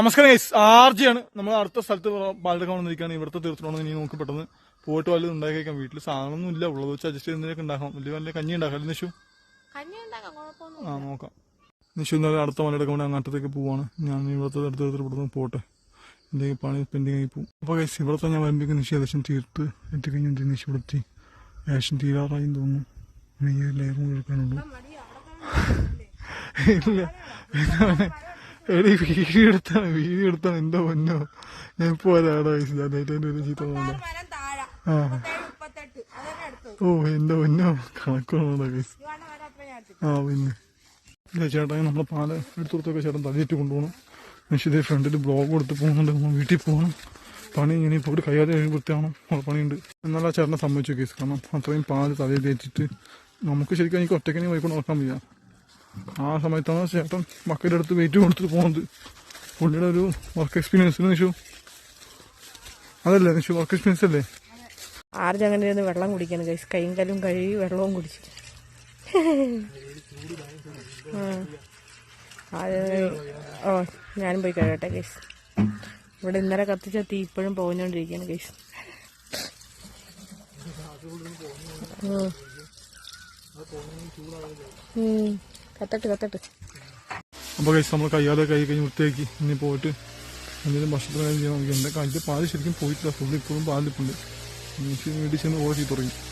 നമസ്കാരം ഗൈസ്, ആർജിയാണ്. നമ്മൾ അടുത്ത സ്ഥലത്ത് പാലെടുക്കാൻ വന്നിരിക്കുകയാണ്. ഇവിടുത്തെ തീർച്ചയായിട്ടും ഇനി നമുക്ക് പെട്ടെന്ന് പോയിട്ട് വല്ലതും ഉണ്ടാക്കി കഴിക്കാം. വീട്ടിൽ സാധനമൊന്നും ഇല്ല, ഉള്ളത് വെച്ച് അഡ്ജസ്റ്റ് ചെയ്യുന്നതിനൊക്കെ ഉണ്ടാക്കാം. വലിയ വലിയ കഞ്ഞി ഉണ്ടാക്കാം. നിഷു നോക്കാം. നിഷു ഇന്നലെ അടുത്ത മലയെടുക്കാൻ വേണ്ടി അങ്ങോട്ടത്തേക്ക് പോവാണ്. ഞാൻ ഇവിടുത്തെ അടുത്ത് ഇവിടുന്ന് പോട്ടെ, എന്തെങ്കിലും പണി പെൻഡിങ് ആയി പോകും. അപ്പോൾ ഗൈസ്, ഇവിടുത്തെ ഞാൻ വരുമ്പോഴേക്കും നിഷു ഏകദേശം തീർത്ത് എത്തിക്കഴിഞ്ഞിട്ട് നിഷു ഇവിടുത്തെ ഏകദേശം തീരാറായി തോന്നുന്നു. ഈ ലെയറും എടുക്കാനുള്ളൂ. ഇല്ല എടി, വീഡിയോ എടുത്താണ് എന്തോ പൊന്നോ. ഞാൻ ഇപ്പൊ ഒരാടോ അതിന്റെ ഒരു ചീത്ത ഓ എന്റെ പൊന്നോ, കണക്കുള്ള കേസ്. പിന്നെ ചേട്ടാ നമ്മളെ പാല് എടുത്തുകൊടുത്തൊക്കെ ചേട്ടൻ തലയിട്ട് കൊണ്ടുപോകണം. നിശ്ചിത ഫ്രണ്ടിൽ ബ്ലോഗ് കൊടുത്ത് പോകുന്നുണ്ട്. നമ്മൾ വീട്ടിൽ പോകണം. പണി ഇങ്ങനെ പോയിട്ട് കയ്യാതെ വൃത്തിയാണോ ഉള്ള പണിയുണ്ട്. എന്നാലും ആ ചേട്ടനെ സമ്മതിച്ചു കേസ്. കാരണം അത്രയും പാല് തലയിൽ തേച്ചിട്ട് നമുക്ക് ശരിക്കും എനിക്ക് ഒറ്റയ്ക്ക് വൈക്കൊണ്ട് നോക്കാൻ വയ്യ. ആ സമയത്താണ് ചേട്ടൻ മക്കളുടെ അടുത്ത് വെയിറ്റ് കൊടുത്തിട്ട് പോകുന്നത്. പുള്ളിയുടെ ഒരു വർക്ക് എക്സ്പീരിയൻസ്. നിഷു അതല്ലേ, നിഷു വർക്ക് എക്സ്പീരിയൻസ് അല്ലേ? ആർജ് അങ്ങനെ ഇരുന്ന് വെള്ളം കുടിക്കണം ഗൈസ്. കൈയും കല്ലും കഴുകി വെള്ളവും കുടിച്ചു. ഓ ഞാനും പോയി കഴിയട്ടെ ഗൈസ്. ഇവിടെ ഇന്നലെ കത്തിച്ച തീ ഇപ്പോഴും പോഞ്ഞോണ്ടിരിക്കുകയാണ് ഗൈസ്. കത്തട്ട്. അപ്പോൾ ഗൈസ്, നമ്മൾ കയ്യാതെ കൈ കഴിഞ്ഞ് വൃത്തിയാക്കി ഇനി പോയിട്ട് എന്തെങ്കിലും ഭക്ഷണത്തിന് കാര്യം ചെയ്യാൻ നോക്കി. എൻ്റെ കയ്യിൽ പാല് ശരിക്കും പോയിട്ടില്ല. ഫുള്ള് ഇപ്പോഴും പാലിപ്പുണ്ട്. വീട്ടിൽ ചെന്ന് ഓടി തുടങ്ങി.